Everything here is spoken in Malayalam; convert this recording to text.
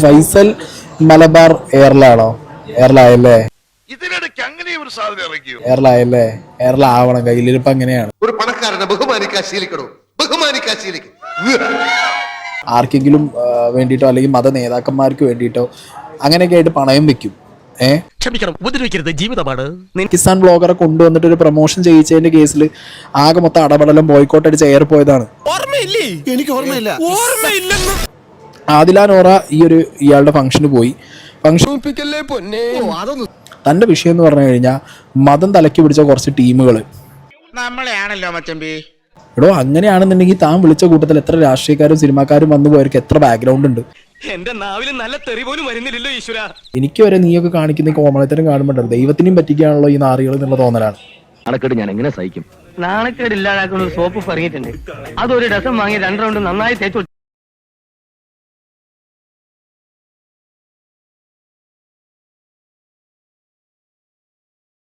ഫൈസൽ മലബാർ എയർലാണോ? എയർലായല്ലേ? ഇതിനിടയ്ക്ക് അങ്ങനെ ഒരു സാധനം ഇറങ്ങിയോ? എയർലായല്ലേ? എയർലാവണം. കയ്യിലിരിപ്പ് അങ്ങനെയാണ്. ഒരു പണക്കാരനെ ബഹുമാനിക്കാൻ ശീലിക്കണോ? ബഹുമാനിക്കാൻ ശീലിക്കും. ആർക്കെങ്കിലും വേണ്ടിയിട്ടോ അല്ലെങ്കിൽ മത നേതാക്കന്മാർക്ക് വേണ്ടിയിട്ടോ അങ്ങനെയൊക്കെ ആയിട്ട് പണയം വെക്കും. ക്ഷമിക്കണം, ഉപദ്രവിക്കരുത്, ജീവിതമാണ്. പാകിസ്ഥാൻ ബ്ലോഗറെ കൊണ്ടുവന്നിട്ട് ഒരു പ്രൊമോഷൻ ചെയ്യിച്ചതിന്റെ കേസിൽ ആകെ മൊത്തം അടപടലം ബോയ്ക്കോട്ട് അടിച്ച് എയർ പോയതാണ്. ആദില നോറ ഇയാളുടെ ഫംഗ്ഷന് പോയി. തന്റെ വിഷയം എന്ന് പറഞ്ഞു കഴിഞ്ഞാൽ മതം തലക്കി പിടിച്ച കുറച്ച് ടീമുകൾ നമ്മളെയാണല്ലോ മച്ചമ്പി. എടോ, അങ്ങനെയാണെന്നുണ്ടെങ്കിൽ താൻ വിളിച്ച കൂട്ടത്തിൽ എത്ര രാഷ്ട്രീയക്കാരും സിനിമാക്കാരും വന്നു പോയവർക്ക് എത്ര ബാക്ക്ഗ്രൗണ്ട് ഉണ്ട്? എന്റെ നാവിൽ നല്ല തെറി പോലും വരുന്നില്ലല്ലോ ഈശ്വര. എനിക്ക് വരെ നീയൊക്കെ കാണിക്കുന്ന കോമളത്തരം കാണുമ്പോണ്ടല്ലോ ദൈവത്തിനെയും പറ്റിക്കാണല്ലോ ഈ നാറികൾ എന്നുള്ള തോന്നലാണ്. നാണക്കേട് ഞാൻ എങ്ങനെ സഹിക്കും? നാണക്കേട് ഇല്ലാതാക്കുന്ന സോപ്പ് പറഞ്ഞിട്ടുണ്ട്. അതൊരു ഡസം വാങ്ങി 2 റൗണ്ട് നന്നായി തേച്ചു.